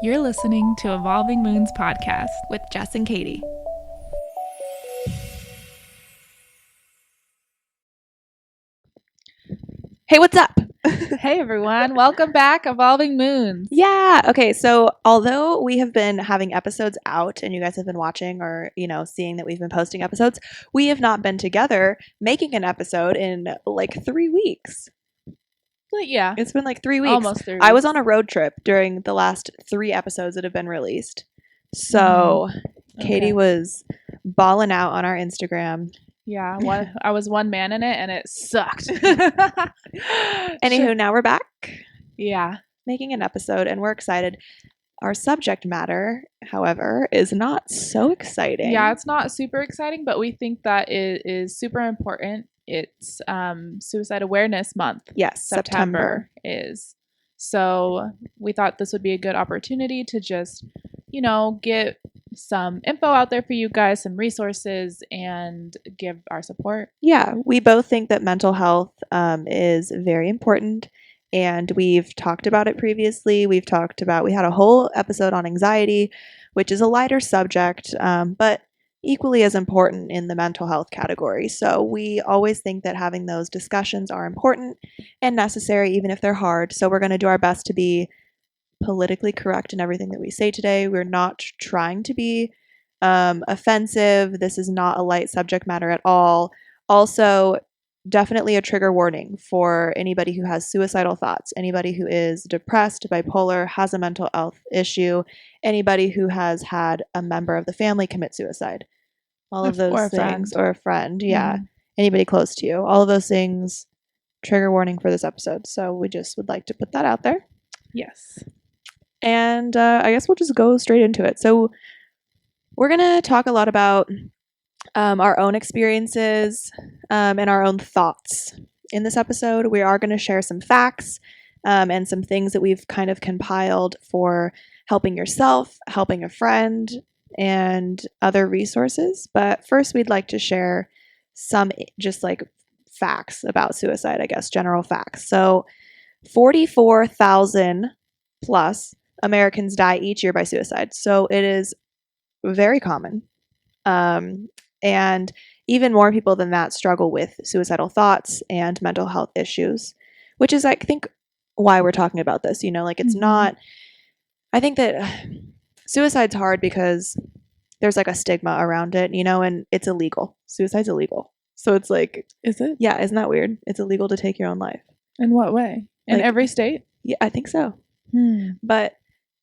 You're listening to Evolving Moons Podcast with Jess and Katie. Hey, what's up? Hey everyone, welcome back, Evolving Moons. Yeah. Okay. So although we have been having episodes out and you guys have been watching or, seeing that we've been posting episodes, we have not been together making an episode in like 3 weeks. Yeah. It's been like 3 weeks. Almost 3 weeks. I was on a road trip during the last 3 episodes that have been released. So Katie was balling out on our Instagram. Yeah, I was one man in it and it sucked. Anywho, now we're back. Yeah. Making an episode and we're excited. Our subject matter, however, is not so exciting. Yeah, it's not super exciting, but we think that it is super important. It's Suicide Awareness Month. Yes, September is. So we thought this would be a good opportunity to just, get some info out there for you guys, some resources, and give our support. Yeah, we both think that mental health is very important. And we've talked about it previously. We had a whole episode on anxiety, which is a lighter subject, but equally as important in the mental health category. So we always think that having those discussions are important and necessary, even if they're hard. So we're going to do our best to be politically correct in everything that we say today. We're not trying to be offensive. This is not a light subject matter at all. Also, definitely a trigger warning for anybody who has suicidal thoughts, anybody who is depressed, bipolar, has a mental health issue, anybody who has had a member of the family commit suicide. All of those things, or a friend, anybody close to you. All of those things, trigger warning for this episode. So we just would like to put that out there. Yes. And I guess we'll just go straight into it. So we're going to talk a lot about our own experiences and our own thoughts in this episode. We are going to share some facts and some things that we've kind of compiled for helping yourself, helping a friend, and other resources. But first, we'd like to share some just like facts about suicide, I guess, general facts. So 44,000 plus Americans die each year by suicide. So it is very common. And even more people than that struggle with suicidal thoughts and mental health issues, which is, I think, why we're talking about this. It's not, I think that suicide's hard because there's like a stigma around it, and it's illegal. Suicide's illegal. So it's like, is it? Yeah, isn't that weird? It's illegal to take your own life. In what way? In every state? Yeah, I think so. But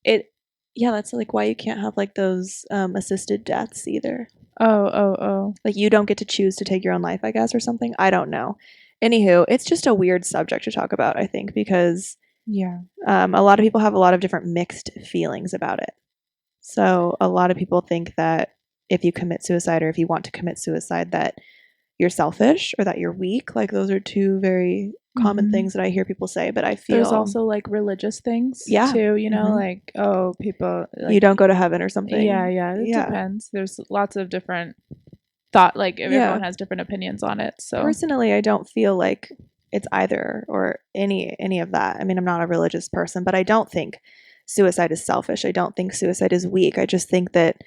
that's like why you can't have like those assisted deaths either. Oh. Like you don't get to choose to take your own life, I guess, or something. I don't know. Anywho, it's just a weird subject to talk about, I think, because a lot of people have a lot of different mixed feelings about it. So a lot of people think that if you commit suicide or if you want to commit suicide, that you're selfish or that you're weak. Like those are two very common things that I hear people say, but I feel there's also like religious things too, like, people like, you don't go to heaven or something. It depends. There's lots of different thought, like everyone has different opinions on it. So personally, I don't feel like it's either or any of that. I mean, I'm not a religious person, but I don't think suicide is selfish. I don't think suicide is weak. I just think that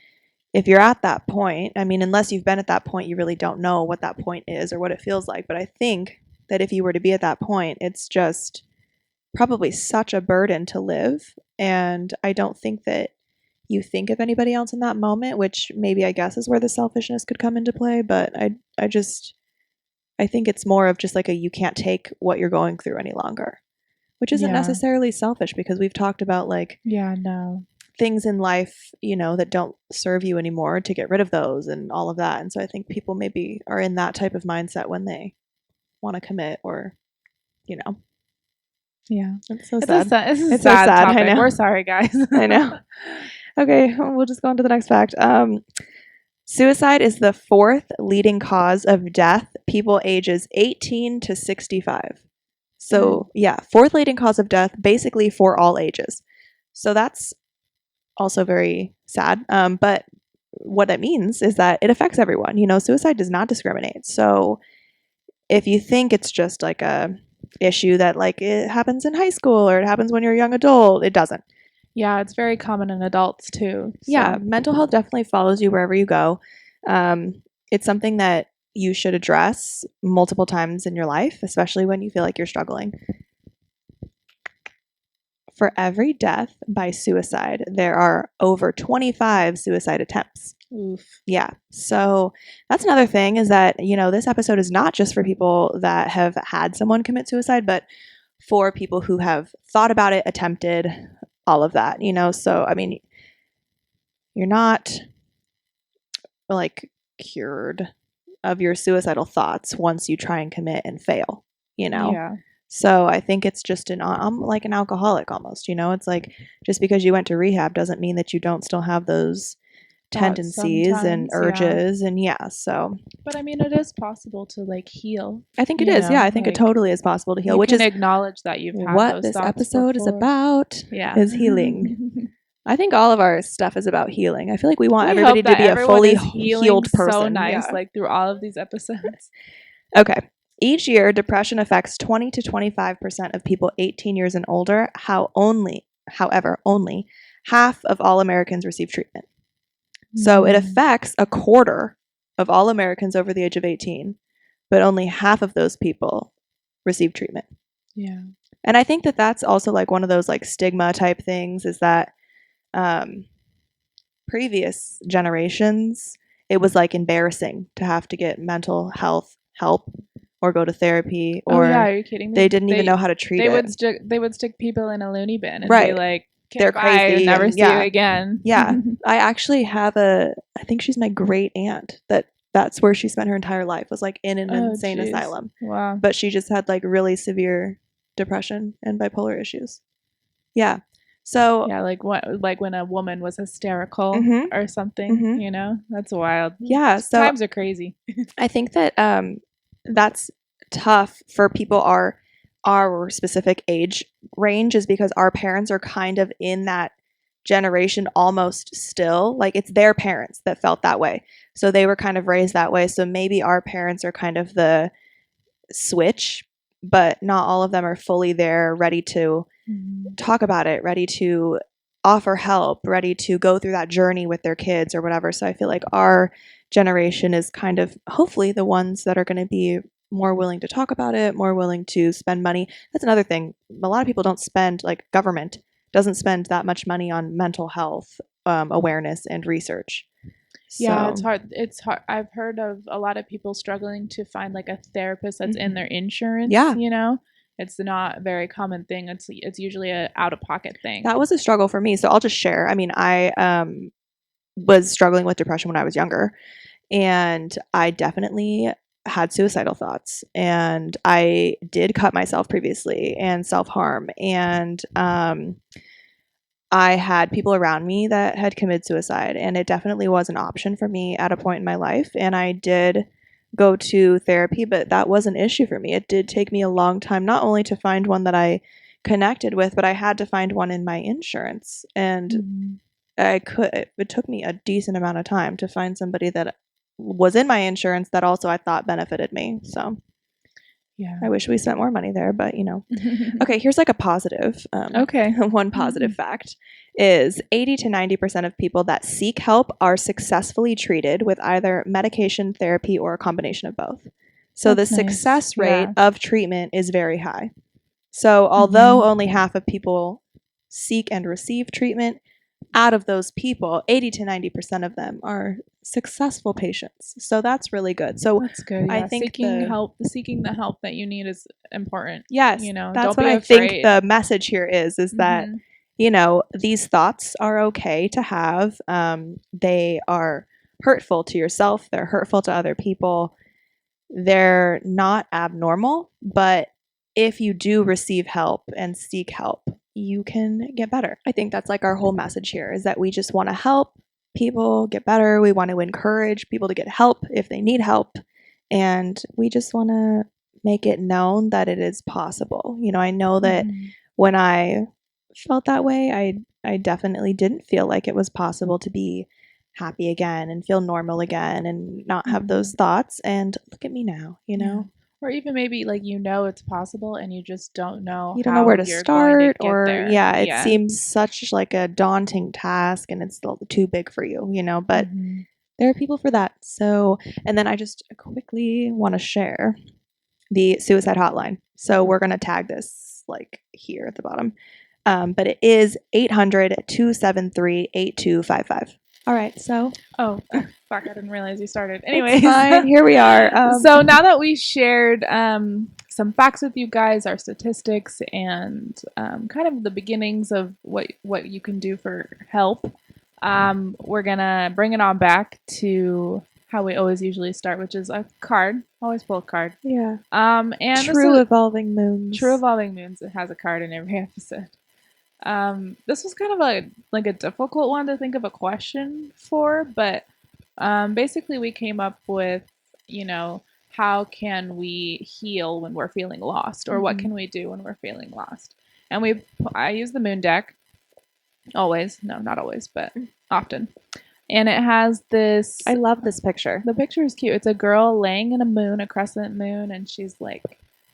if you're at that point, I mean, unless you've been at that point, you really don't know what that point is or what it feels like. But I think that if you were to be at that point, it's just probably such a burden to live. And I don't think that you think of anybody else in that moment, which maybe I guess is where the selfishness could come into play. But I think it's more of just like you can't take what you're going through any longer, which isn't necessarily selfish because we've talked about things in life, that don't serve you anymore, to get rid of those and all of that. And so I think people maybe are in that type of mindset when they want to commit or, It's so sad. It's so sad topic. I know. We're sorry, guys. I know. Okay, we'll just go on to the next fact. Suicide is the 4th leading cause of death, people ages 18 to 65. So 4th leading cause of death, basically for all ages. So that's also very sad. But what it means is that it affects everyone. Suicide does not discriminate. So if you think it's just like a issue that like it happens in high school or it happens when you're a young adult, it doesn't. Yeah, it's very common in adults too. So. Yeah, mental health definitely follows you wherever you go. It's something that you should address multiple times in your life, especially when you feel like you're struggling. For every death by suicide, there are over 25 suicide attempts. Oof. Yeah. So that's another thing is that, this episode is not just for people that have had someone commit suicide, but for people who have thought about it, attempted, all of that, So, I mean, you're not like cured of your suicidal thoughts once you try and commit and fail, Yeah. So I think it's just I'm like an alcoholic almost, It's like just because you went to rehab doesn't mean that you don't still have those tendencies and urges and so. But I mean, it is possible to like heal. I think it is. Yeah, I think it totally is possible to heal, which is acknowledge that you've had what those this thoughts episode is before. about. Yeah. Is healing. I think all of our stuff is about healing. I feel like we want We everybody hope that to be a fully healed person. So nice, like through all of these episodes. Okay. Each year, depression affects 20 to 25% of people 18 years and older. However, only half of all Americans receive treatment. So it affects a quarter of all Americans over the age of 18, but only half of those people receive treatment. Yeah. And I think that that's also like one of those like stigma type things is that previous generations, it was like embarrassing to have to get mental health help or go to therapy, or are you kidding me? They didn't even know how to treat it. They would stick people in a loony bin and right. be like, they're crazy and never see you again. Yeah. I actually have I think she's my great aunt that's where she spent her entire life, was like in an insane asylum. Wow. But she just had like really severe depression and bipolar issues. Yeah. So yeah, like when a woman was hysterical or something, that's wild. Yeah, so times are crazy. I think that that's tough for people our specific age range, is because our parents are kind of in that generation almost still. Like it's their parents that felt that way, so they were kind of raised that way. So maybe our parents are kind of the switch, but not all of them are fully there, ready to talk about it, ready to offer help, ready to go through that journey with their kids or whatever. So I feel like our generation is kind of hopefully the ones that are going to be more willing to talk about it, more willing to spend money. That's another thing. A lot of people don't spend, like government doesn't spend that much money on mental health awareness and research. Yeah, it's hard. It's hard. I've heard of a lot of people struggling to find like a therapist that's in their insurance. Yeah. It's not a very common thing. It's usually a out-of-pocket thing. That was a struggle for me. So I'll just share. I mean, I was struggling with depression when I was younger, and I definitely had suicidal thoughts, and I did cut myself previously and self-harm, and I had people around me that had committed suicide, and it definitely was an option for me at a point in my life, and I did go to therapy, but that was an issue for me. It did take me a long time, not only to find one that I connected with, but I had to find one in my insurance, and it took me a decent amount of time to find somebody that was in my insurance that also I thought benefited me. So yeah, I wish we spent more money there, but Okay, here's like a positive. Okay. One positive fact is 80 to 90% of people that seek help are successfully treated with either medication, therapy, or a combination of both. So the success rate of treatment is very high. So although only half of people seek and receive treatment, out of those people, 80 to 90% of them are successful patients. So that's really good. So that's good. Yeah. I think seeking the help that you need is important. Yes, that's what I think the message here is that these thoughts are okay to have. They are hurtful to yourself. They're hurtful to other people. They're not abnormal, but if you do receive help and seek help, you can get better. I think that's like our whole message here, is that we just want to help people get better. We want to encourage people to get help if they need help. And we just want to make it known that it is possible. I know that when I felt that way, I definitely didn't feel like it was possible to be happy again and feel normal again and not have those thoughts. And look at me now, Or even maybe like it's possible and you just don't know You don't know how where to you're going to start, get or there. yeah, it Yeah. seems such like a daunting task and it's too big for you, but Mm-hmm. there are people for that. So, and then I just quickly want to share the suicide hotline. So we're going to tag this like here at the bottom. But it is 800-273-8255. All right, so Oh, fuck, I didn't realize you started. it's Anyways, fine. Here we are. so now that we shared some facts with you guys, our statistics, and kind of the beginnings of what you can do for help, we're gonna bring it on back to how we always usually start, which is a card. Always pull a card. Yeah. And this True is evolving moons. True Evolving Moons. It has a card in every episode. This was kind of a difficult one to think of a question for, but basically we came up with, you know, how can we heal when we're feeling lost, or what can we do when we're feeling lost? And I use the Moon deck always. No, not always, but often. And it has this. I love this picture. The picture is cute. It's a girl laying in a crescent moon, and she's like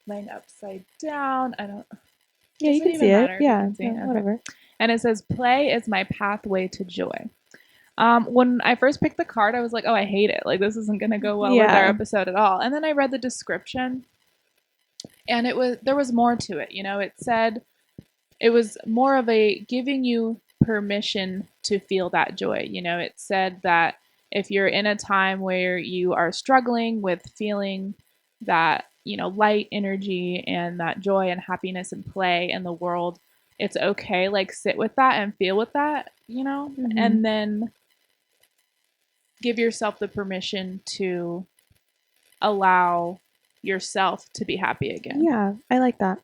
laying upside down. I don't. Yeah, you Doesn't can even see it. matter if you Yeah, can see. no, Okay. whatever. And it says, "Play is my pathway to joy." When I first picked the card, I was like, "Oh, I hate it. Like this isn't gonna go well with our Yeah. episode at all." And then I read the description, and there was more to it. It said it was more of a giving you permission to feel that joy. It said that if you're in a time where you are struggling with feeling that, light energy and that joy and happiness and play in the world, it's okay. Like sit with that and feel with that, and then give yourself the permission to allow yourself to be happy again. Yeah, I like that.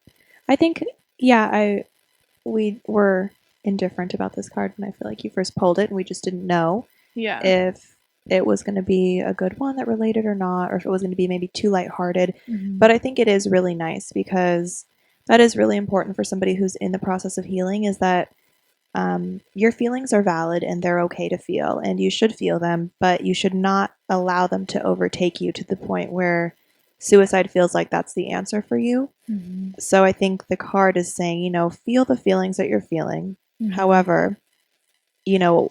I think, yeah, we were indifferent about this card when I feel like you first pulled it, and we just didn't know Yeah. if it was going to be a good one that related or not, or if it was going to be maybe too lighthearted. Mm-hmm. But I think it is really nice because that is really important for somebody who's in the process of healing, is that your feelings are valid and they're okay to feel, and you should feel them, but you should not allow them to overtake you to the point where suicide feels like that's the answer for you. Mm-hmm. So I think the card is saying, feel the feelings that you're feeling. Mm-hmm. However, you know,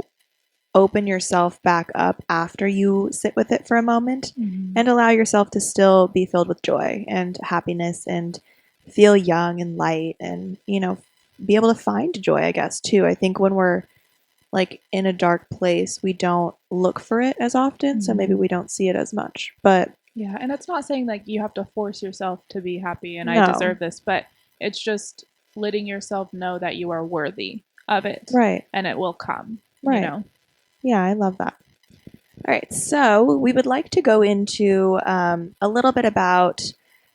open yourself back up after you sit with it for a moment, and allow yourself to still be filled with joy and happiness and feel young and light, and be able to find joy, I guess, too. I think when we're like in a dark place, we don't look for it as often, so maybe we don't see it as much. But yeah, and it's not saying like you have to force yourself to be happy and I no. deserve this, but it's just letting yourself know that you are worthy of it. Right. And it will come. Right. Yeah, I love that. All right, so we would like to go into a little bit about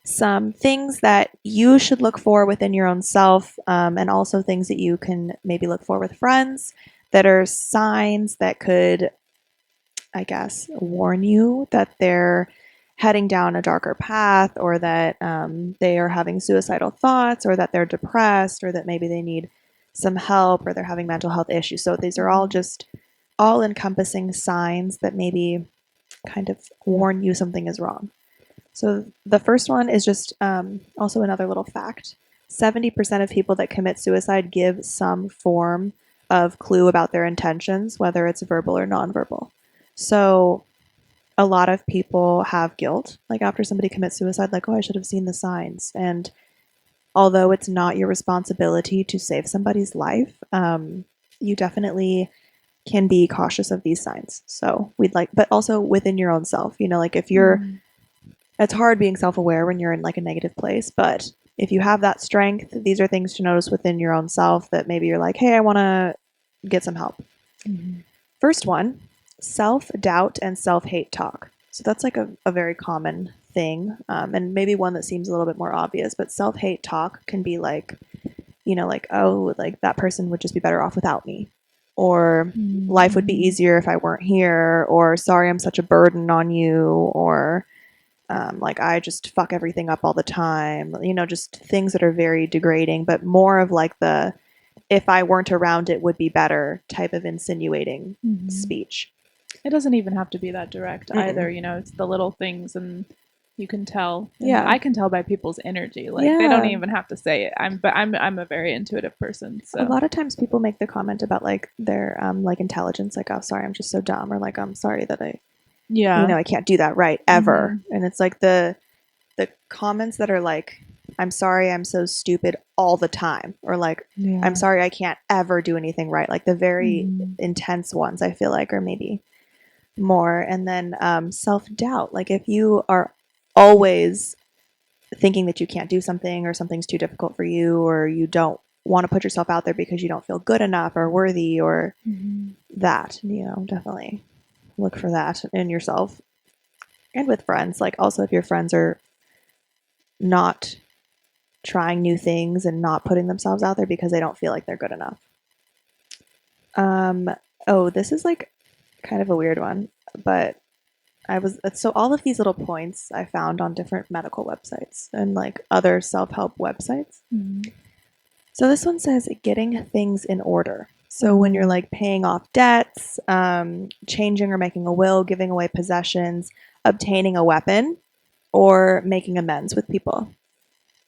some things that you should look for within your own self, and also things that you can maybe look for with friends that are signs that could, I guess, warn you that they're heading down a darker path, or that they are having suicidal thoughts, or that they're depressed, or that maybe they need some help, or they're having mental health issues. So these are all just all encompassing signs that maybe kind of warn you something is wrong. So the first one is just also another little fact. 70% of people that commit suicide give some form of clue about their intentions, whether it's verbal or nonverbal. So a lot of people have guilt, like after somebody commits suicide, like, oh, I should have seen the signs. And although it's not your responsibility to save somebody's life, you definitely can be cautious of these signs. So but also within your own self, like if you're, it's hard being self-aware when you're in like a negative place, but if you have that strength, these are things to notice within your own self that maybe you're like, hey, I want to get some help. First one, self-doubt and self-hate talk. So that's like a very common thing, and maybe one that seems a little bit more obvious, but self-hate talk can be like, like, oh, like that person would just be better off without me, or life would be easier if I weren't here, or sorry, I'm such a burden on you, or like I just fuck everything up all the time, just things that are very degrading, but more of like the if I weren't around it would be better type of insinuating speech. It doesn't even have to be that direct either. It's the little things, and You can tell, and Yeah. I can tell by people's energy. Like they don't Yeah. even have to say it. I'm a very intuitive person, A so lot of times people make the comment about like their like intelligence, like, oh sorry, I'm just so dumb, or like I'm sorry that yeah. I can't do that right ever. Hmm. And it's like the comments that are like, I'm sorry, I'm so stupid all the time, or like, I'm Yeah. sorry, I can't ever do anything right. Like the very Hmm. intense ones, I feel like, or maybe more. And then self doubt. Like if you are always thinking that you can't do something, or something's too difficult for you, or you don't want to put yourself out there because you don't feel good enough or worthy, or Hmm. that, definitely look for that in yourself and with friends. Like also, if your friends are not trying new things and not putting themselves out there because they don't feel like they're good enough. Um, oh, this is like kind of a weird one, but so all of these little points I found on different medical websites and like other self help websites. Hmm. So this one says getting things in order. So when you're Ooh. like paying off debts, changing or making a will, giving away possessions, obtaining a weapon, or making amends with people.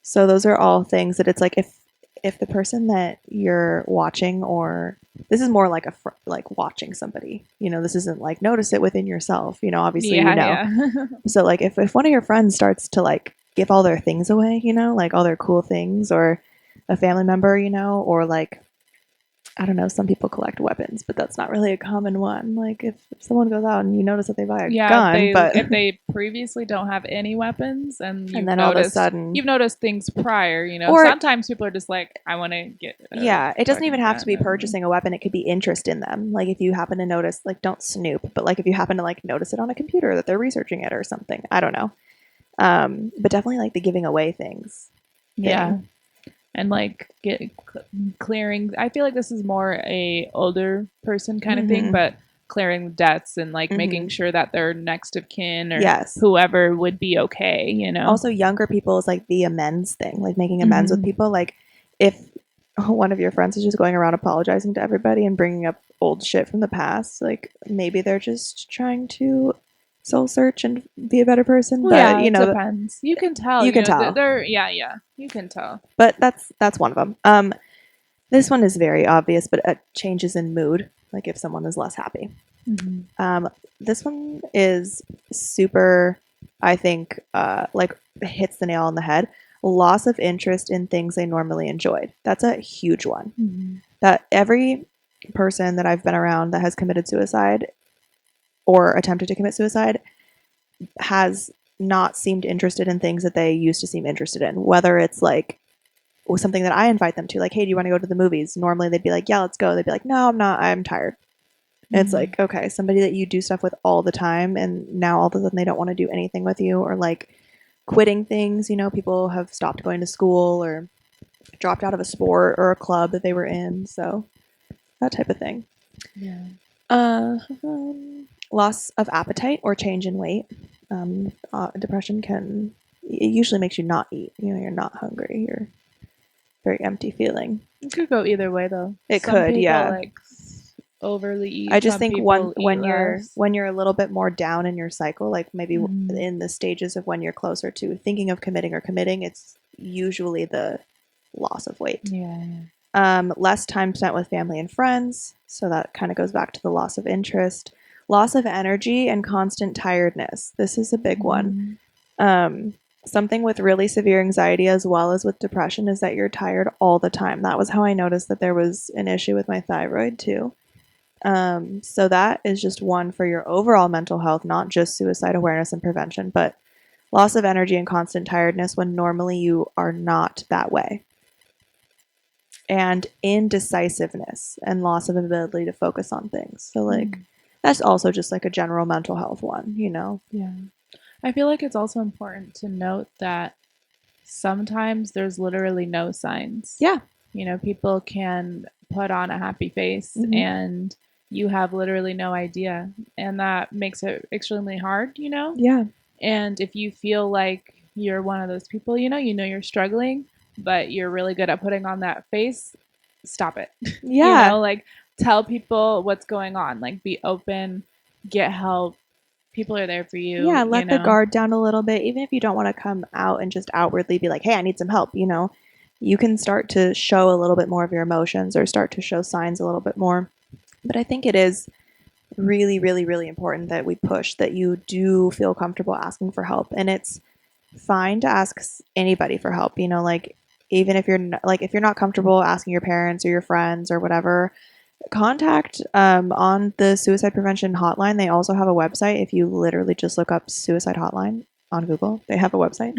So those are all things that it's like if the person that you're watching, or this is more like like watching somebody, this isn't like notice it within yourself, obviously, Yeah, yeah. so like if one of your friends starts to like give all their things away, like all their cool things, or a family member, or like I don't know, some people collect weapons, but that's not really a common one. Like if someone goes out and you notice that they buy a Yeah, gun, but if they previously don't have any weapons and and then all of a sudden, you've noticed things prior, you know. or Sometimes people are just like, I want to get a yeah, it doesn't even fucking have to gun. be And, purchasing a weapon. It could be interest in them. Like if you happen to notice, like don't snoop, but like if you happen to like notice it on a computer that they're researching it or something. I don't know. But definitely like the giving away things yeah, thing. and like clearing. I feel like this is more a older person kind of thing, Mm-hmm. but clearing debts and like making Mm-hmm. sure that their next of kin or Yes. whoever would be okay, you know. Also, younger people is like the amends thing, like making amends with Hmm. people. Like if one of your friends is just going around apologizing to everybody and bringing up old shit from the past, like maybe they're just trying to soul search and be a better person. Well, But yeah, it depends. You can tell, you you can know, tell. they're yeah, yeah, you can tell. But that's one of them. This one is very obvious, but changes in mood, like if someone is less happy. Hmm. Um, this one is super, I think, like hits the nail on the head. Loss of interest in things they normally enjoyed. That's a huge one. Hmm. That every person that I've been around that has committed suicide or attempted to commit suicide has not seemed interested in things that they used to seem interested in. Whether it's like something that I invite them to, like, hey, do you want to go to the movies? Normally they'd be like, yeah, let's go. They'd be like, no, I'm not. I'm tired. And it's Hmm. like, okay, somebody that you do stuff with all the time, and now all of a sudden they don't want to do anything with you, or like quitting things. People have stopped going to school or dropped out of a sport or a club that they were in. So that type of thing. Yeah. Loss of appetite or change in weight. Depression it usually makes you not eat. You're not hungry. You're very empty feeling. It could go either way though. It Some could, people yeah. like overly I eat, just some think people eat less. when you're a little bit more down in your cycle, like maybe Hmm. in the stages of when you're closer to thinking of committing or committing, it's usually the loss of weight. Yeah. Less time spent with family and friends, so that kind of goes back to the loss of interest. Loss of energy and constant tiredness. This is a big one. Hmm. Um, Something with really severe anxiety as well as with depression is that you're tired all the time. That was how I noticed that there was an issue with my thyroid too. So that is just one for your overall mental health, not just suicide awareness and prevention, but loss of energy and constant tiredness when normally you are not that way. And indecisiveness and loss of ability to focus on things. So, like, Mm. that's also just like a general mental health one. Yeah. I feel like it's also important to note that sometimes there's literally no signs. Yeah. You know, people can put on a happy face Mm-hmm. and you have literally no idea. And that makes it extremely hard, you know? Yeah. And if you feel like you're one of those people, you know you're struggling, but you're really good at putting on that face, stop it. You Yeah. know, like tell people what's going on, like be open, get help. People are there for you, Yeah, you let the know. guard down a little bit. Even if you don't want to come out and just outwardly be like, hey, I need some help, you can start to show a little bit more of your emotions or start to show signs a little bit more. But I think it is really, really, really important that we push that you do feel comfortable asking for help. And it's fine to ask anybody for help, like even if you're not, like if you're not comfortable asking your parents or your friends or whatever, contact on the suicide prevention hotline. They also have a website. If you literally just look up suicide hotline on Google, they have a website.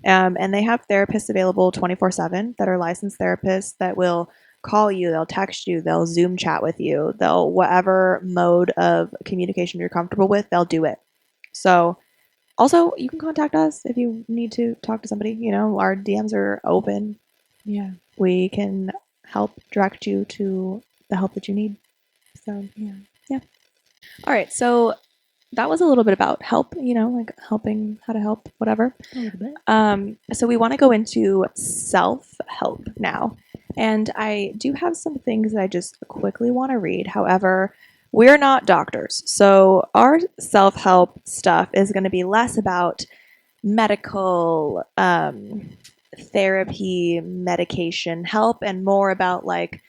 And they have therapists available 24/7 that are licensed therapists that will call you, they'll text you, they'll Zoom chat with you, they'll whatever mode of communication you're comfortable with, they'll do it. So also, you can contact us if you need to talk to somebody. Our DMs are open. Yeah. We can help direct you to the help that you need. So, yeah. All right. So, that was a little bit about help, like helping, how to help, whatever. A little bit. So, we want to go into self help now. And I do have some things that I just quickly want to read. However, we're not doctors. So, our self help stuff is going to be less about medical therapy, medication help, and more about like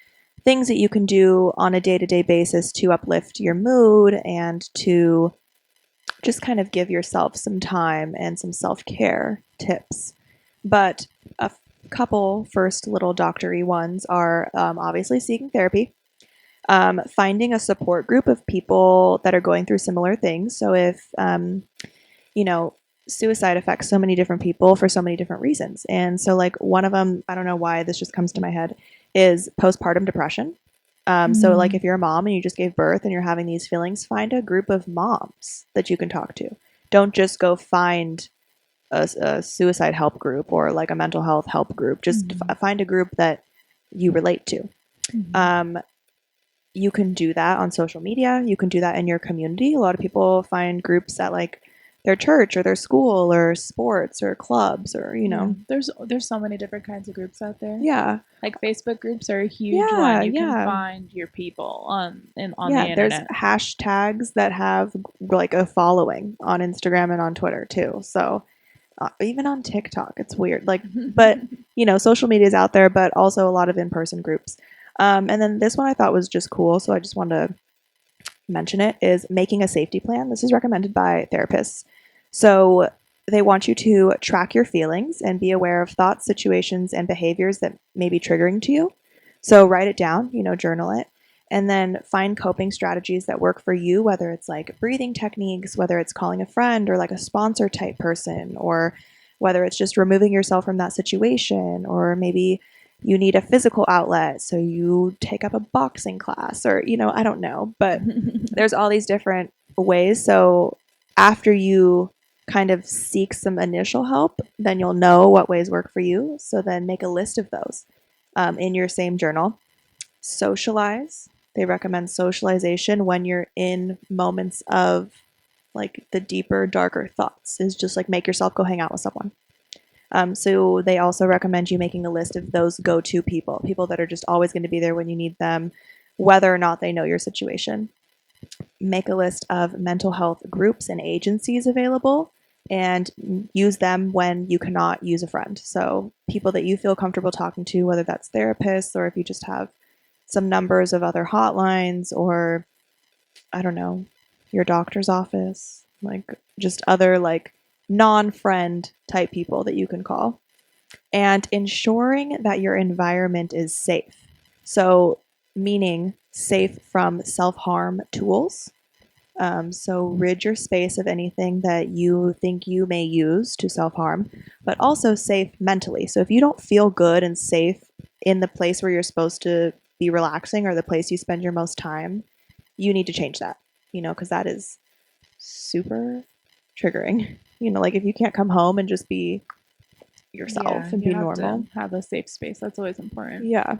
things that you can do on a day to day basis to uplift your mood and to just kind of give yourself some time and some self care tips. But a couple first little doctory ones are obviously seeking therapy. Finding a support group of people that are going through similar things. So if you know, suicide affects so many different people for so many different reasons. And so, like, one of them, I don't know why this just comes to my head, is postpartum depression. So, like, if you're a mom and you just gave birth and you're having these feelings, find a group of moms that you can talk to. Don't just go find a suicide help group or like a mental health help group. Just find a group that you relate to. You can do that on social media. You can do that in your community. A lot of people find groups at like their church or their school or sports or clubs or there's so many different kinds of groups out there. Yeah. Like Facebook groups are a huge one. You can find your people on the internet. There's hashtags that have like a following on Instagram and on Twitter too. So even on TikTok, it's weird. Like, but social media is out there, but also a lot of in-person groups. And then this one I thought was just cool, so I just wanted to mention it, is making a safety plan. This is recommended by therapists. So they want you to track your feelings and be aware of thoughts, situations, and behaviors that may be triggering to you. So write it down, journal it, and then find coping strategies that work for you, whether it's like breathing techniques, whether it's calling a friend or like a sponsor type person, or whether it's just removing yourself from that situation, or maybe you need a physical outlet, so you take up a boxing class, or I don't know, but there's all these different ways. So after you kind of seek some initial help, then you'll know what ways work for you. So then make a list of those in your same journal. Socialize. They recommend socialization when you're in moments of like the deeper, darker thoughts, is just like make yourself go hang out with someone. So they also recommend you making a list of those go-to people that are just always going to be there when you need them, whether or not they know your situation. Make a list of mental health groups and agencies available and use them when you cannot use a friend. So people that you feel comfortable talking to, whether that's therapists or if you just have some numbers of other hotlines or, I don't know, your doctor's office, like just other like non-friend type people that you can call, and ensuring that your environment is safe. So, meaning safe from self-harm tools. So rid your space of anything that you think you may use to self-harm, but also safe mentally. So if you don't feel good and safe in the place where you're supposed to be relaxing or the place you spend your most time, you need to change that, because that is super triggering. Like if you can't come home and just be yourself and be normal. Have a safe space. That's always important. Yeah.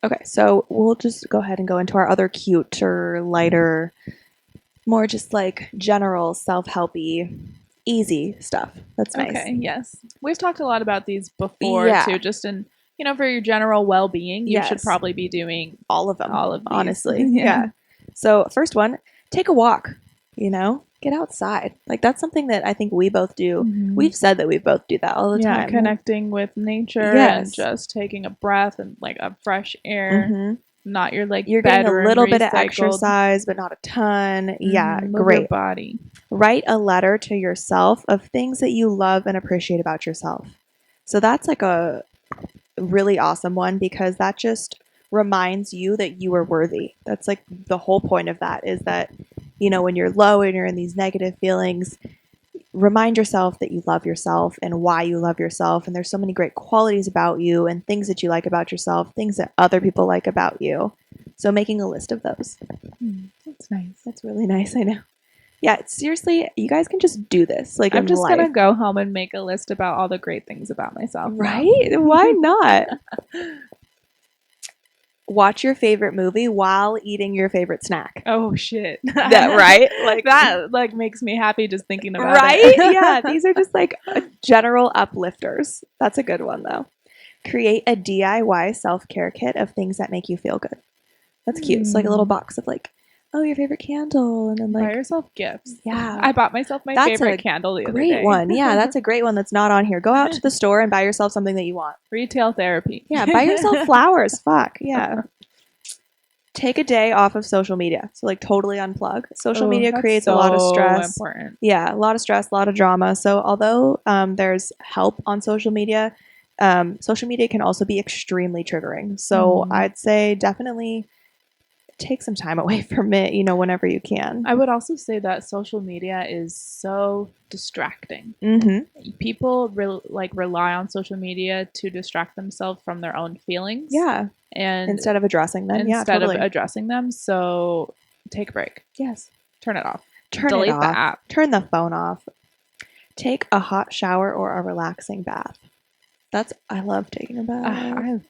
Okay, so we'll just go ahead and go into our other cute or lighter, more just like general self-helpy, easy stuff. That's nice. Okay, yes. We've talked a lot about these before too, just in for your general well-being. You should probably be doing all of them. All of these. Honestly. Yeah. So first one, take a walk. you know? Get outside. Like, that's something that I think we both do. Mhm. We've said that we both do that all the Yeah, time. connecting with nature and Yes. just taking a breath and like a fresh air, Mm-hmm. not your like You're getting a bedroom little bit of recycled. exercise, but not a ton. Yeah, Move your great. body. Write a letter to yourself of things that you love and appreciate about yourself. So that's like a really awesome one because that just reminds you that you are worthy. That's like the whole point of that is that, you know, when you're low and you're in these negative feelings, remind yourself that you love yourself and why you love yourself. And there's so many great qualities about you and things that you like about yourself, things that other people like about you. So making a list of those. That's nice. That's really nice. I know. Yeah, seriously, you guys can just do this. Like, I'm in just life. gonna go home and make a list about all the great things about myself. Right? Now. Why not? Watch your favorite movie while eating your favorite snack. Oh shit! That right? Like that like makes me happy just thinking about right? it. Yeah, these are just like general uplifters. That's a good one though. Create a DIY self-care kit of things that make you feel good. That's cute. It's like a little box of like, oh, your favorite candle, and then like buy yourself gifts. Yeah, I bought myself my that's favorite a candle the other great day. one. Yeah, that's a great one that's not on here. Go out to the store and buy yourself something that you want. Retail therapy. Yeah, buy yourself flowers. Fuck yeah. Take a day off of social media. So like totally unplug. Social media creates a lot of stress. Important. Yeah, a lot of stress, a lot of drama. So although there's help on social media can also be extremely triggering. So I'd say definitely take some time away from it, you know, whenever you can. I would also say that social media is so distracting. Mm-hmm. People rely on social media to distract themselves from their own feelings. Yeah. And instead of addressing them. Instead totally. of addressing them. So take a break. Yes. Turn it off. Delete it off. The app. Turn the phone off. Take a hot shower or a relaxing bath. I love taking a bath. I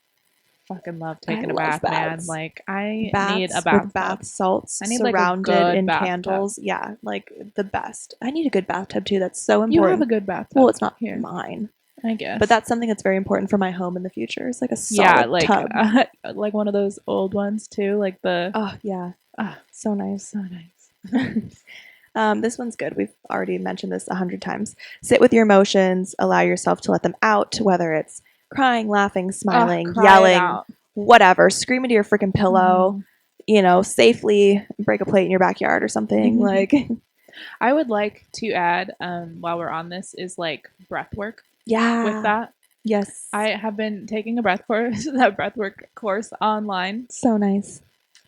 fucking love taking a bath, man. Like I need a bath with bath salts. I need surrounded like in candles. Yeah, like the best. I need a good bathtub too. That's so important. You have a good bathtub. Well, it's not here. Mine. I guess. But that's something that's very important for my home in the future. It's like a solid tub. Like one of those old ones too, like the oh yeah, so nice, so nice. This one's good. We've already mentioned this 100 times. Sit with your emotions. Allow yourself to let them out, whether it's crying, laughing, smiling, yelling, whatever. Scream into your freaking pillow. You know, safely break a plate in your backyard or something. Like, I would like to add, while we're on this, is like breath work. Yeah. With that. Yes. I have been taking a breathwork course online. So nice.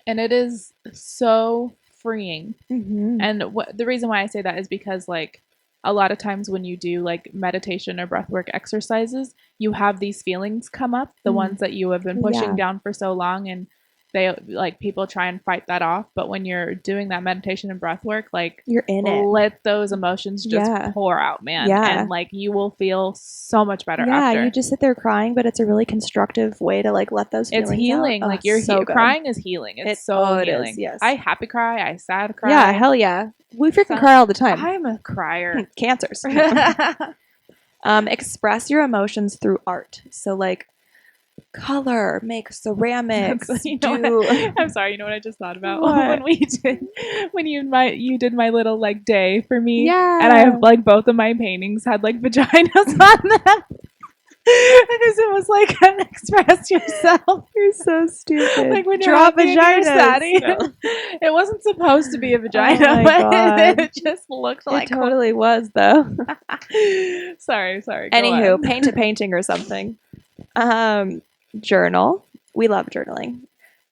And it is so freeing. Mm-hmm. And the reason why I say that is because like a lot of times when you do like meditation or breathwork exercises, you have these feelings come up, the ones that you have been pushing down for so long, and they like people try and fight that off. But when you're doing that meditation and breath work, like you're in it, let those emotions just pour out, man. Yeah. And like you will feel so much better yeah, after. You just sit there crying, but it's a really constructive way to like let those feelings It's healing. out. Like you're so crying is healing. It's so healing. It is, yes. I happy cry, I sad cry. Yeah, hell yeah. We freaking cry all the time. I'm a crier. Cancers. Express your emotions through art. So like color, make ceramics. I'm sorry. You know what I just thought about when you did my little like day for me. Yeah. And I have like both of my paintings had like vaginas on them. Because it was like express yourself. You're so stupid. Like when draw vaginas. No. It wasn't supposed to be a vagina, but it just looked like it totally was though. Sorry. Anywho, paint a painting or something. Journal. We love journaling,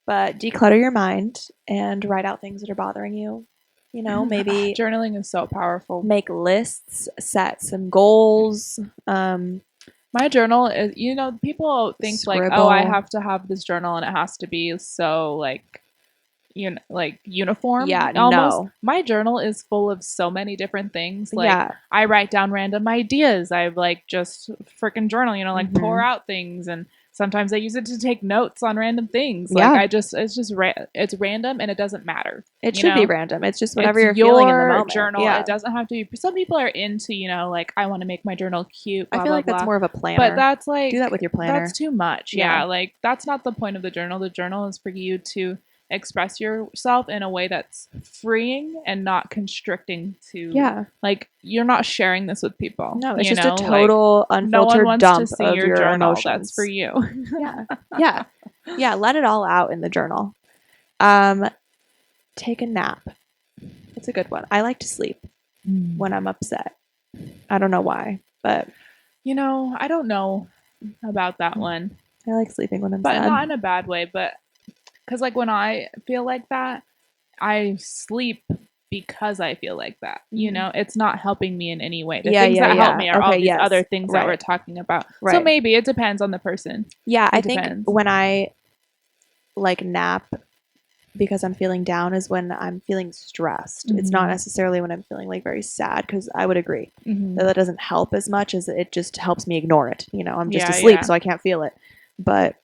but declutter your mind and write out things that are bothering you. You know, maybe journaling is so powerful. Make lists, set some goals. My journal is, you know, people think like, oh, I have to have this journal and it has to be so like, you know, like uniform. Yeah, almost. No. My journal is full of so many different things. Like I write down random ideas. I like just freaking journal, you know, like pour out things, and sometimes I use it to take notes on random things. Like it's random and it doesn't matter. It should be random. It's just whatever you're feeling in the moment. Journal. Yeah. It doesn't have to be. Some people are into, you know, like I want to make my journal cute. Blah, I feel like that's more of a planner. But that's like do that with your planner. That's too much. Yeah. Like that's not the point of the journal. The journal is for you to express yourself in a way that's freeing and not constricting to Yeah. like you're not sharing this with people. No, it's you just a know, like total no one unfiltered wants to dump see of your your journal. That's emotions. for you. Yeah. Yeah. Yeah. Let it all out in the journal. Take a nap. It's a good one. I like to sleep when I'm upset. I don't know why, but You know, I don't know about that one, I like sleeping when I'm but sad. not in a bad way. But because, like, when I feel like that, I sleep because I feel like that. You know, it's not helping me in any way. The Yeah, things yeah, that help yeah. me are all Okay, these yes. other things that Right. we're talking about. So Right. maybe it depends on the person. Yeah, I It think depends. when I like nap because I'm feeling down is when I'm feeling stressed. It's not necessarily when I'm feeling like very sad, because I would agree that doesn't help as much as it just helps me ignore it. You know, I'm just asleep, so I can't feel it. But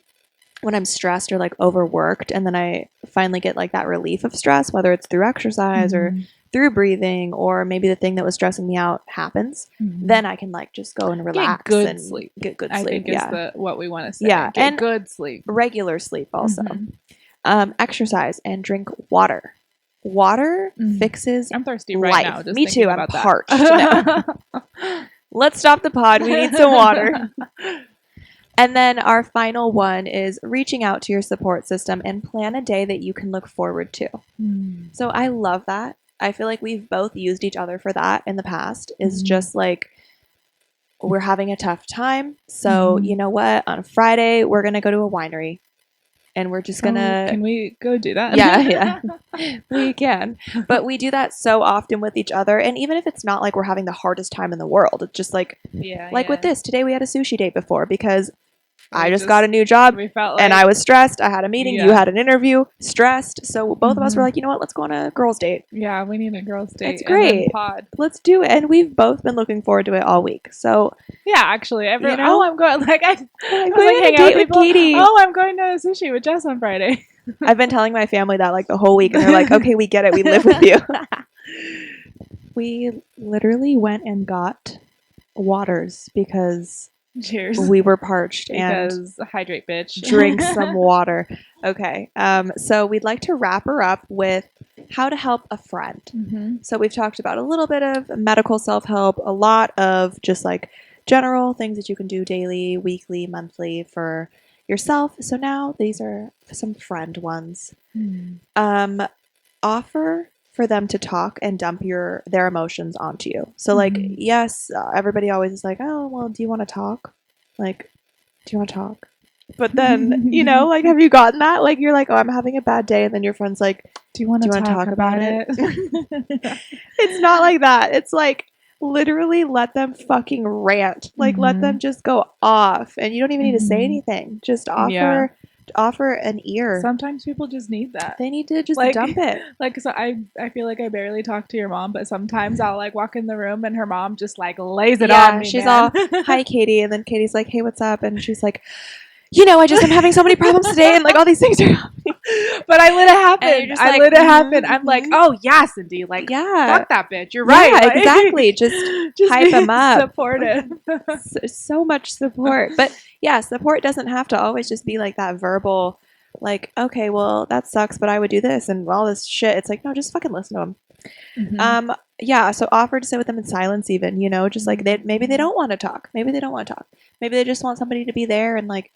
when I'm stressed or like overworked, and then I finally get like that relief of stress, whether it's through exercise or through breathing, or maybe the thing that was stressing me out happens, then I can like just go and relax. Get good and sleep. Get good sleep. I think yeah. is what we want to say. Yeah, Get and good sleep. Regular sleep also. Exercise and drink water. Water fixes I'm thirsty life. right now. Just Me too. about I'm that. parched. No. Let's stop the pod. We need some water. And then our final one is reaching out to your support system and plan a day that you can look forward to. So I love that. I feel like we've both used each other for that in the past. Is just like, we're having a tough time. So you know what? On Friday, we're going to go to a winery. And we're just gonna. Can we go do that? Yeah, we can. But we do that so often with each other, and even if it's not like we're having the hardest time in the world, it's just like, with this today, we had a sushi date before because I just got a new job, we felt and I was stressed. I had a meeting. You had an interview. Stressed. So both of us were like, you know what? Let's go on a girls' date. Yeah, we need a girls' date. It's great. And then pod. Let's do it. And we've both been looking forward to it all week. So yeah, actually, I'm going. Like I'm going to hang date out with people. Katie. Oh, I'm going to sushi with Jess on Friday. I've been telling my family that like the whole week, and they're like, okay, we get it. We live with you. We literally went and got waters because cheers. We were parched because hydrate, bitch. Drink some water. Okay. So we'd like to wrap her up with how to help a friend. So we've talked about a little bit of medical self-help, a lot of just like general things that you can do daily, weekly, monthly for yourself. So now these are some friend ones. Offer for them to talk and dump their emotions onto you. So like, yes, everybody always is like, oh, well, do you want to talk? Like, do you want to talk? But then, you know, like, have you gotten that? Like, you're like, oh, I'm having a bad day. And then your friend's like, do you want to talk about it? It's not like that. It's like, literally let them fucking rant. Like, let them just go off. And you don't even need to say anything. Just offer an ear. Sometimes people just need that. They need to just dump it. Like, so I feel like I barely talk to your mom, but sometimes I'll like walk in the room and her mom just like lays it on me. She's all, hi, Katie. And then Katie's like, hey, what's up? And she's like, you know, I just am having so many problems today, and like all these things are happening. But I let it happen. I let it happen. I'm like, oh yeah, Cindy, like, fuck that bitch. You're right. Yeah, like, exactly. Just hype them up. Supportive. So much support. But yeah, support doesn't have to always just be like that verbal, like, okay, well, that sucks, but I would do this and all this shit. It's like, no, just fucking listen to them. Yeah, so offer to sit with them in silence even, you know, just like maybe they don't want to talk. Maybe they don't want to talk. Maybe they just want somebody to be there and like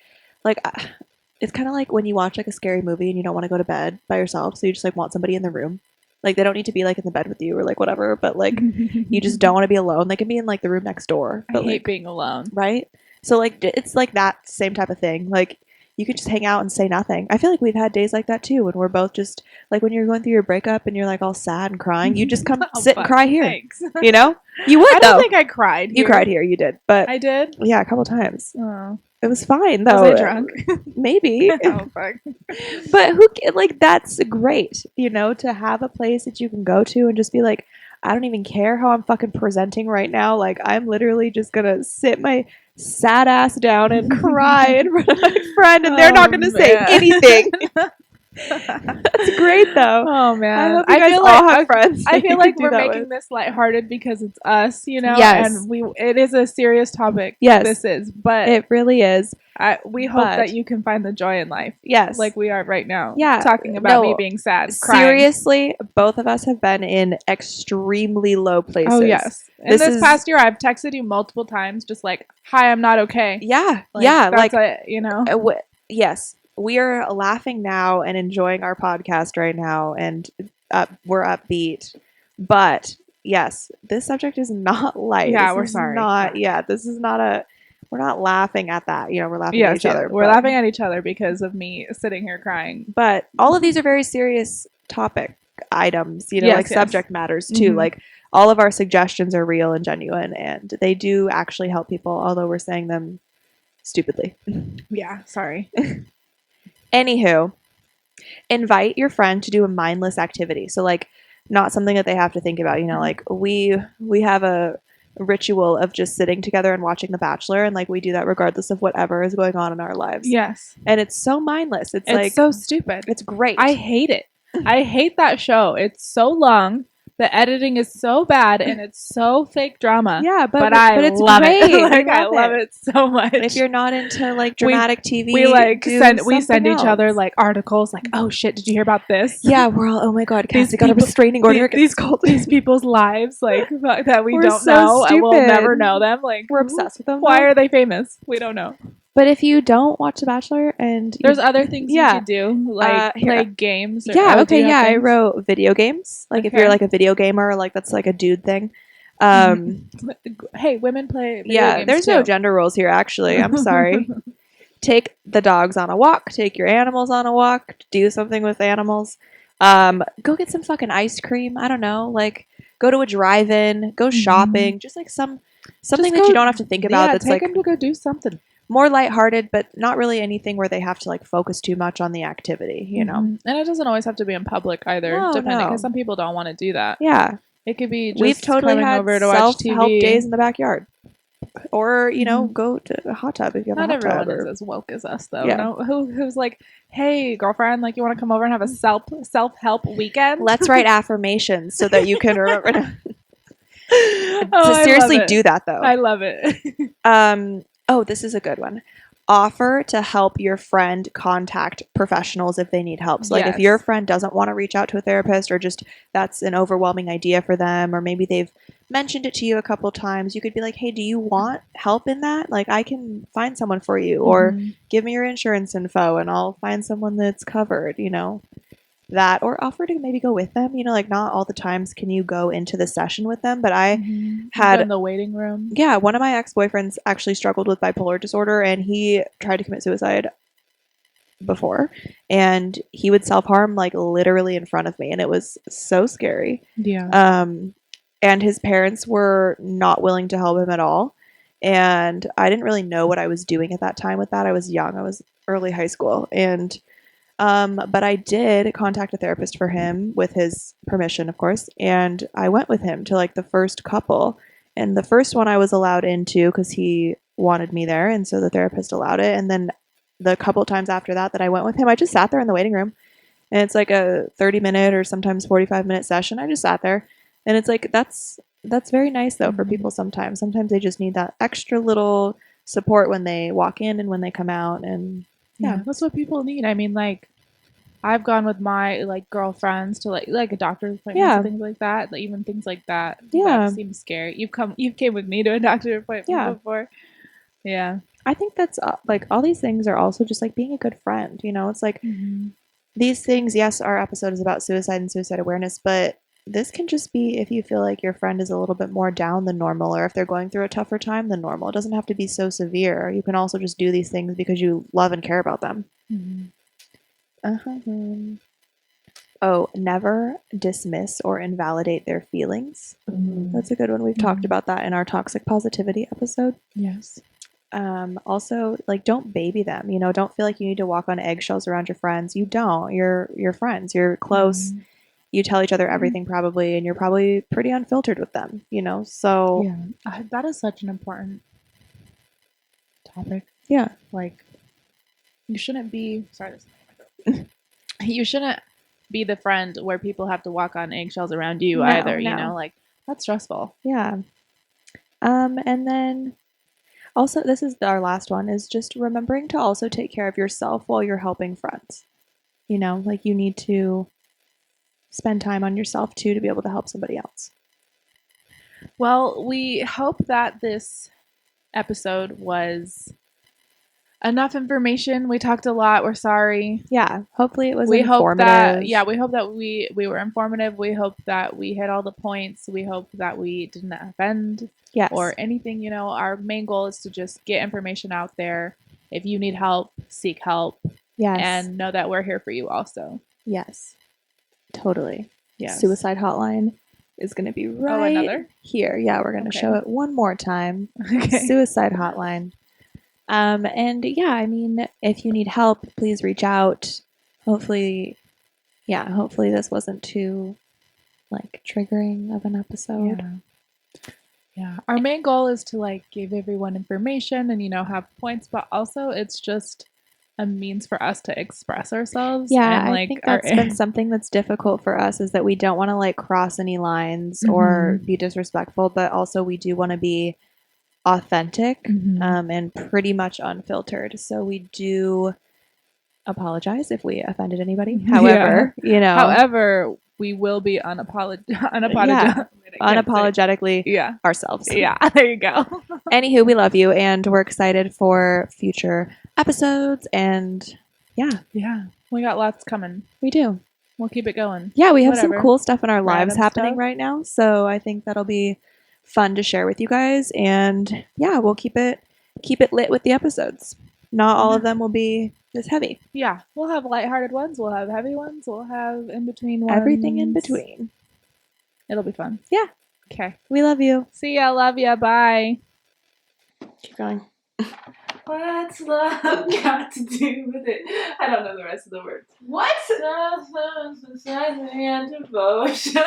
it's kind of like when you watch like a scary movie and you don't want to go to bed by yourself, so you just like want somebody in the room. Like they don't need to be like in the bed with you or like whatever, but like you just don't want to be alone. They can be in like the room next door. But I hate like, being alone. Right? So like it's like that same type of thing. Like you could just hang out and say nothing. I feel like we've had days like that too, when we're both just like when you're going through your breakup and you're like all sad and crying, you just come sit and cry here. Thanks. You know? You would. I don't think I cried. You cried here. You did, but I did. Yeah, a couple times. Oh. It was fine though. Was I drunk? Maybe. Oh fuck. But like that's great, you know, to have a place that you can go to and just be like, I don't even care how I'm fucking presenting right now. Like I'm literally just gonna sit my sad ass down and cry in front of my friend, and they're not gonna say anything. That's great though. Oh I man, hope you guys all have friends I that feel you can like do we're that with. making this lighthearted because it's us, you know, Yes. and it is a serious topic. Yes. This is, but It really is. we hope But that you can find the joy in life, yes. like we are right now. Yeah. Talking about me No. being sad, crying. Seriously, both of us have been in extremely low places. Oh yes. In this past year, I've texted you multiple times, just like, "Hi, I'm not okay." Yeah. Like, yeah. that's Like, you know. Yes. We are laughing now and enjoying our podcast right now, and we're upbeat. But yes, this subject is not light. Yeah, this we're is sorry. Not. Yeah, this is not a. We're not laughing at that. You know, we're laughing at each other. We're laughing at each other because of me sitting here crying. But all of these are very serious topic items. You know, Yes, like yes. subject matters too. Like all of our suggestions are real and genuine, and they do actually help people. Although we're saying them stupidly. Yeah, sorry. Anywho, invite your friend to do a mindless activity. So like not something that they have to think about, you know, like we have a ritual of just sitting together and watching The Bachelor, and like we do that regardless of whatever is going on in our lives. Yes. And it's so mindless. It's like so stupid. It's great. I hate it. I hate that show. It's so long. The editing is so bad and it's so fake drama. Yeah, but it's love great. it. Like I love it so much. If you're not into like dramatic TV, we send each other like articles like, oh shit, did you hear about this? Yeah, we're all, oh my god, Cassie got a restraining order. These people's lives like that we don't so know stupid. and we'll never know them. Like we're obsessed with them. Why are they famous? We don't know. But if you don't watch The Bachelor and there's other things you could do, like play games. I wrote video games. Like if you're like a video gamer, like that's like a dude thing. Hey, women play video games there's too. no gender roles here actually. I'm sorry. Take the dogs on a walk, take your animals on a walk, do something with animals. Go get some fucking ice cream. I don't know, like go to a drive-in, go shopping, just like something that you don't have to think about. That's take like them to go do something more lighthearted, but not really anything where they have to like focus too much on the activity, you know. And it doesn't always have to be in public either, depending because some people don't want to do that. Yeah, it could be. Just we've totally coming had over to watch self-help TV. days in the backyard, or you know, go to a hot tub if you have Not a hot tub. Not everyone is as woke as us, though. Yeah. No, who's like, hey, girlfriend, like you want to come over and have a self-help weekend? Let's write affirmations so that you can remember to seriously do that though. I love it. Oh, this is a good one. Offer to help your friend contact professionals if they need help. So like if your friend doesn't want to reach out to a therapist, or just that's an overwhelming idea for them, or maybe they've mentioned it to you a couple times, you could be like, hey, do you want help in that? Like I can find someone for you, or give me your insurance info and I'll find someone that's covered, you know. That, or offer to maybe go with them, you know, like not all the times can you go into the session with them, but I had in the waiting room. Yeah, one of my ex-boyfriends actually struggled with bipolar disorder, and he tried to commit suicide before, and he would self-harm like literally in front of me, and it was so scary. Yeah. And his parents were not willing to help him at all, and I didn't really know what I was doing at that time with that. I was young. I was early high school, and but I did contact a therapist for him with his permission, of course, and I went with him to like the first couple. And the first one I was allowed into because he wanted me there, and so the therapist allowed it. And then the couple times after that I went with him, I just sat there in the waiting room, and it's like a 30-minute or sometimes 45-minute session. I just sat there, and it's like that's very nice though for people sometimes. Sometimes they just need that extra little support when they walk in and when they come out, and yeah, that's what people need. I mean, like, I've gone with my like girlfriends to like a doctor's appointment and things like that. Like, even things like that. Yeah, that seems scary. You came with me to a doctor appointment before. Yeah, I think that's like all these things are also just like being a good friend. You know, it's like these things. Yes, our episode is about suicide and suicide awareness, but this can just be if you feel like your friend is a little bit more down than normal, or if they're going through a tougher time than normal. It doesn't have to be so severe. You can also just do these things because you love and care about them. Oh, never dismiss or invalidate their feelings. That's a good one. We've talked about that in our toxic positivity episode. Yes. Also, like, don't baby them. You know, don't feel like you need to walk on eggshells around your friends. You don't. You're friends. You're close. You tell each other everything probably, and you're probably pretty unfiltered with them. You know, so yeah, that is such an important topic. Yeah, like you shouldn't be. Sorry. you shouldn't be the friend where people have to walk on eggshells around you No, either, no. like that's stressful. Yeah. And then also, this is our last one, is just remembering to also take care of yourself while you're helping friends. Like you need to spend time on yourself too to be able to help somebody else. Well, we hope that this episode was enough information. We talked a lot. We're sorry. Yeah, hopefully it was We hope that informative. we hope that we were informative. We hope that we hit all the points. We hope that we didn't offend Yes. or anything. Our main goal is to just get information out there. If you need help, seek help. Yes. And know that we're here for you also. Yes. Totally. Yes. Suicide hotline is going to be right here. Yeah, we're going to show it one more time. Okay. Suicide hotline. And yeah, I mean, if you need help, please reach out. Hopefully this wasn't too triggering of an episode. Yeah. Our main goal is to give everyone information and have points, but also it's just a means for us to express ourselves. Yeah, and I think that's been something that's difficult for us, is that we don't want to cross any lines or be disrespectful, but also we do want to be authentic and pretty much unfiltered. So we do apologize if we offended anybody. However, however, we will be unapologetically ourselves. Yeah, there you go. Anywho, we love you and we're excited for future episodes, and yeah, we got lots coming. We do. We'll keep it going. Yeah, we have some cool stuff in our lives happening right now, so I think that'll be fun to share with you guys, and yeah, we'll keep it lit with the episodes. Not all of them will be this heavy. Yeah, we'll have lighthearted ones, we'll have heavy ones, we'll have in between ones. Everything in between. It'll be fun. Yeah. Okay. We love you. See ya. Love ya. Bye. Keep going. What's love got to do with it? I don't know the rest of the words. What? And devotion.